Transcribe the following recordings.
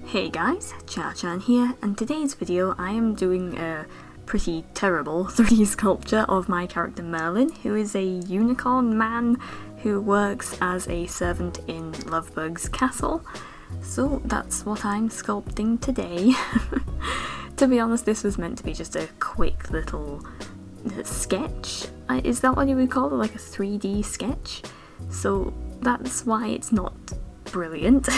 Hey guys, CharrChan here, and today's video I am doing a pretty terrible 3D sculpture of my character Merlin, who is a unicorn man who works as a servant in Lovebug's castle. So that's what I'm sculpting today. To be honest, this was meant to be just a quick little sketch. Is that what you would call it? Like a 3D sketch? So that's why it's not brilliant.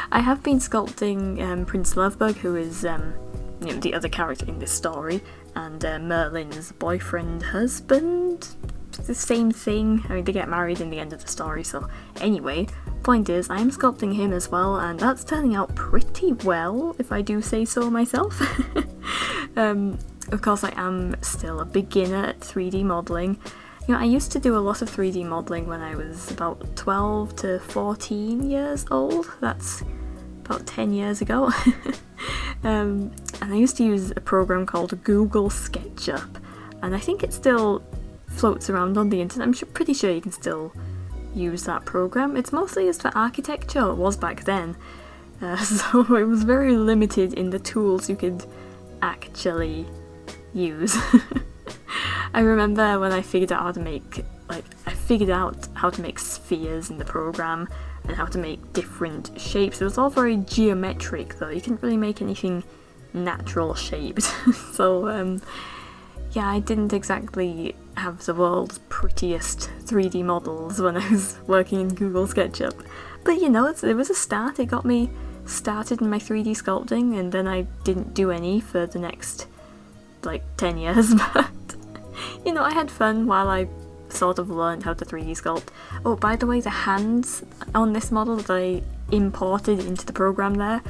I have been sculpting Prince Lovebug, who is the other character in this story, and Merlin's boyfriend, husband, the same thing. I mean, they get married in the end of the story, so anyway, point is, I am sculpting him as well, and that's turning out pretty well, if I do say so myself. Of course, I am still a beginner at 3D modelling. You know, I used to do a lot of 3D modelling when I was about 12 to 14 years old. That's about 10 years ago. And I used to use a program called Google Sketchup, and I think it still floats around on the internet. I'm pretty sure you can still use that program. It's mostly used for architecture, it was back then. So it was very limited in the tools you could actually use. I remember when I figured out how to make, spheres in the program and how to make different shapes. It was all very geometric though, you couldn't really make anything natural shaped. So yeah, I didn't exactly have the world's prettiest 3D models when I was working in Google SketchUp. But you know, it was a start. It got me started in my 3D sculpting, and then I didn't do any for the next like 10 years, but you know, I had fun while I sort of learned how to 3D sculpt. Oh, by the way, the hands on this model that I imported into the program there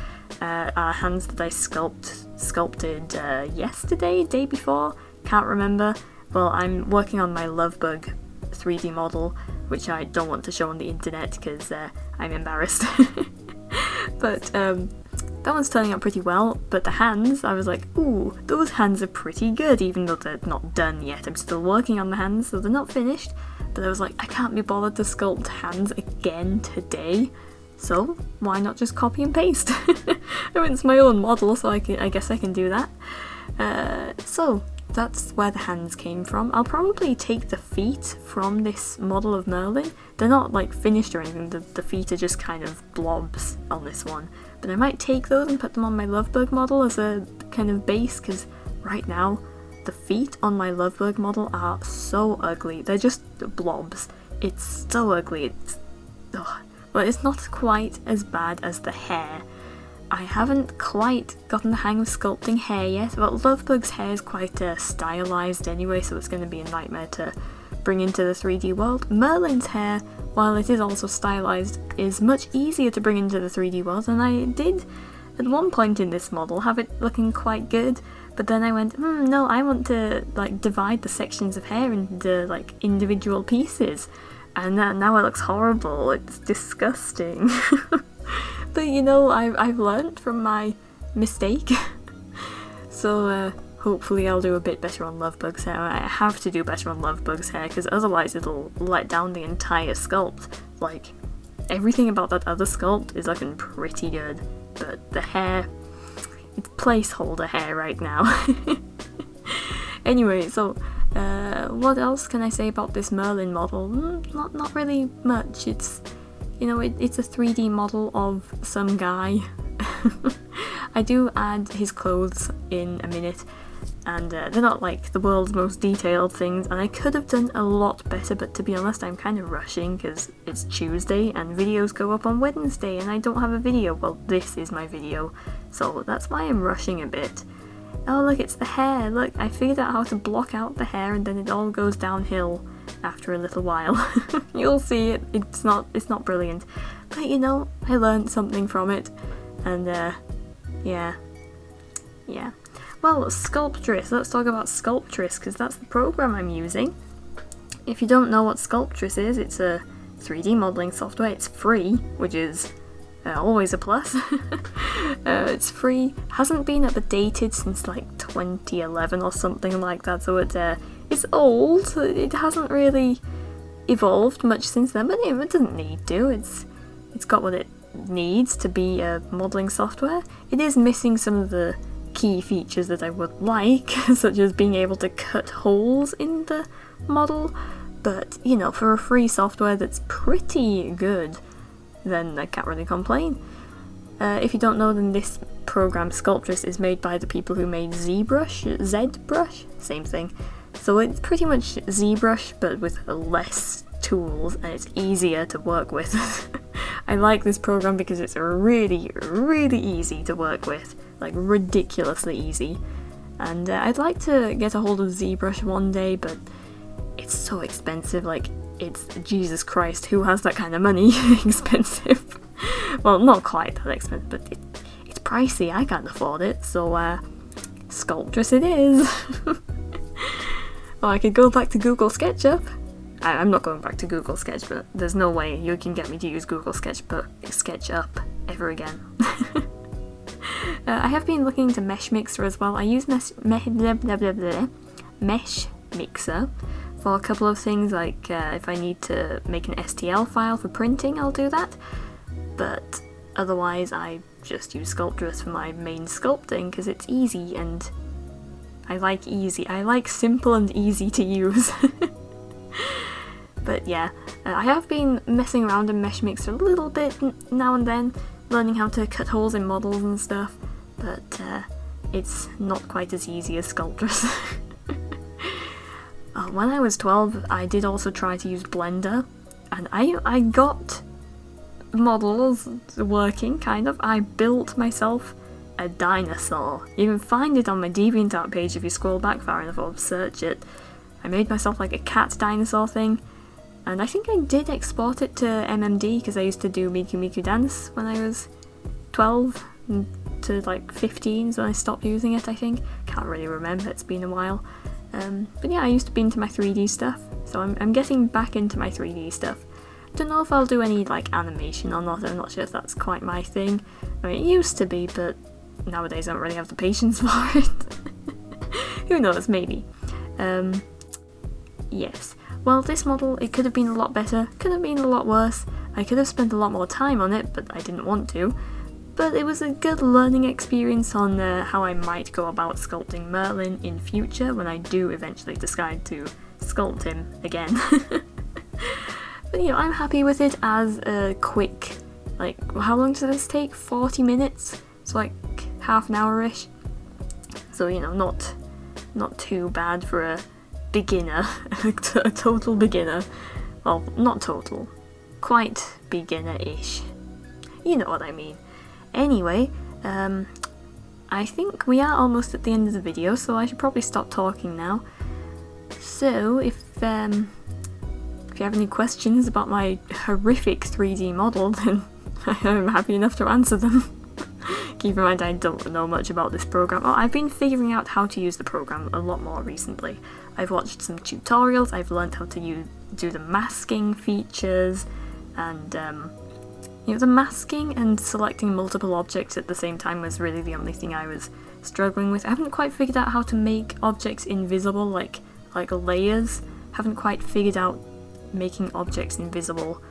are hands that I sculpted yesterday, day before, can't remember. Well, I'm working on my Lovebug 3D model, which I don't want to show on the internet because I'm embarrassed. But that one's turning out pretty well, but the hands, I was like, ooh, those hands are pretty good, even though they're not done yet. I'm still working on the hands, so they're not finished, but I was like, I can't be bothered to sculpt hands again today, so why not just copy and paste? I mean, it's my own model, so I guess I can do that. So that's where the hands came from. I'll probably take the feet from this model of Merlin. They're not like finished or anything, the feet are just kind of blobs on this one. But I might take those and put them on my Lovebug model as a kind of base, because right now the feet on my Lovebug model are so ugly. They're just blobs. It's so ugly. Well, it's not quite as bad as the hair. I haven't quite gotten the hang of sculpting hair yet, but Lovebug's hair is quite stylized anyway, so it's going to be a nightmare to bring into the 3D world. Merlin's hair, while it is also stylized, is much easier to bring into the 3D world, and I did at one point in this model have it looking quite good, but then I went, no, I want to like divide the sections of hair into like individual pieces, and now it looks horrible. It's disgusting. But you know, I've learned from my mistake. So hopefully I'll do a bit better on Lovebug's hair. I have to do better on Lovebug's hair, because otherwise it'll let down the entire sculpt. Like, everything about that other sculpt is looking pretty good, but the hair, it's placeholder hair right now. Anyway, so what else can I say about this Merlin model? Not really much. It's, you know, it's a 3D model of some guy. I do add his clothes in a minute, and they're not like the world's most detailed things, and I could have done a lot better, but to be honest, I'm kind of rushing because it's Tuesday and videos go up on Wednesday and I don't have a video. Well, this is my video, so that's why I'm rushing a bit. Oh look, it's the hair. Look, I figured out how to block out the hair, and then it all goes downhill after a little while. You'll see it. It's not brilliant, but you know, I learned something from it, and yeah. Well, Sculptris. Let's talk about Sculptris, because that's the program I'm using. If you don't know what Sculptris is, it's a 3D modelling software. It's free, which is always a plus. It's free, hasn't been updated since like 2011 or something like that, so it's old. It hasn't really evolved much since then, but it doesn't need to. It's got what it needs to be a modelling software. It is missing some of the key features that I would like, such as being able to cut holes in the model, but you know, for a free software that's pretty good, then I can't really complain. If you don't know, then this program, Sculptris, is made by the people who made ZBrush, same thing. So it's pretty much ZBrush, but with less tools, and it's easier to work with. I like this program because it's really, really easy to work with, like ridiculously easy. And I'd like to get a hold of ZBrush one day, but it's so expensive, like, it's Jesus Christ, who has that kind of money? Expensive. Well, not quite that expensive, but it's pricey, I can't afford it, so Sculptris it is. Well, I could go back to Google Sketchup. I'm not going back to Google Sketch, but there's no way you can get me to use Google SketchUp ever again. I have been looking into Mesh Mixer as well. I use Mesh Mixer for a couple of things, like if I need to make an STL file for printing, I'll do that. But otherwise, I just use Sculptris for my main sculpting because it's easy, and I like easy. I like simple and easy to use. But yeah, I have been messing around in Mesh Mixer a little bit now and then, learning how to cut holes in models and stuff, but it's not quite as easy as Sculptris. When I was 12, I did also try to use Blender, and I got models working, kind of. I built myself a dinosaur. You can find it on my DeviantArt page if you scroll back far enough or search it. I made myself like a cat dinosaur thing, and I think I did export it to MMD because I used to do Miku Miku Dance when I was 12 to like 15, so I stopped using it, I think. Can't really remember, it's been a while. But yeah, I used to be into my 3D stuff, so I'm getting back into my 3D stuff. Don't know if I'll do any like animation or not, I'm not sure if that's quite my thing. I mean, it used to be, but nowadays I don't really have the patience for it. Who knows, maybe. Yes. Well, this model, it could have been a lot better, could have been a lot worse. I could have spent a lot more time on it, but I didn't want to. But it was a good learning experience on how I might go about sculpting Merlin in future when I do eventually decide to sculpt him again. But you know, I'm happy with it as a quick, like, how long does this take? 40 minutes? So like half an hour-ish. So you know, not too bad for a beginner, a total beginner. Well, not total, quite beginner-ish. You know what I mean. Anyway, I think we are almost at the end of the video, so I should probably stop talking now. So, if you have any questions about my horrific 3D model, then I'm happy enough to answer them. Keep in mind, I don't know much about this program. Oh, I've been figuring out how to use the program a lot more recently. I've watched some tutorials, I've learned how to do the masking features, and you know, the masking and selecting multiple objects at the same time was really the only thing I was struggling with. I haven't quite figured out how to make objects invisible, like layers. Haven't quite figured out making objects invisible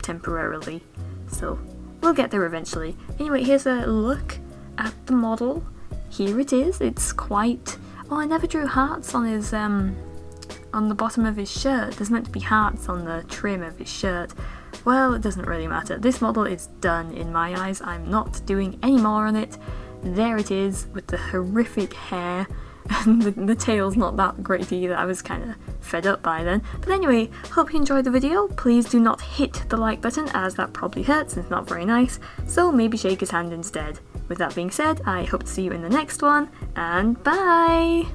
temporarily. So we'll get there eventually. Anyway, here's a look at the model. Here it is. It's quite... Oh, I never drew hearts on his on the bottom of his shirt. There's meant to be hearts on the trim of his shirt. Well, it doesn't really matter. This model is done in my eyes. I'm not doing any more on it. There it is, with the horrific hair. And the tail's not that great either. I was kind of fed up by then. But anyway, hope you enjoyed the video. Please do not hit the like button, as that probably hurts and it's not very nice. So maybe shake his hand instead. With that being said, I hope to see you in the next one, and bye!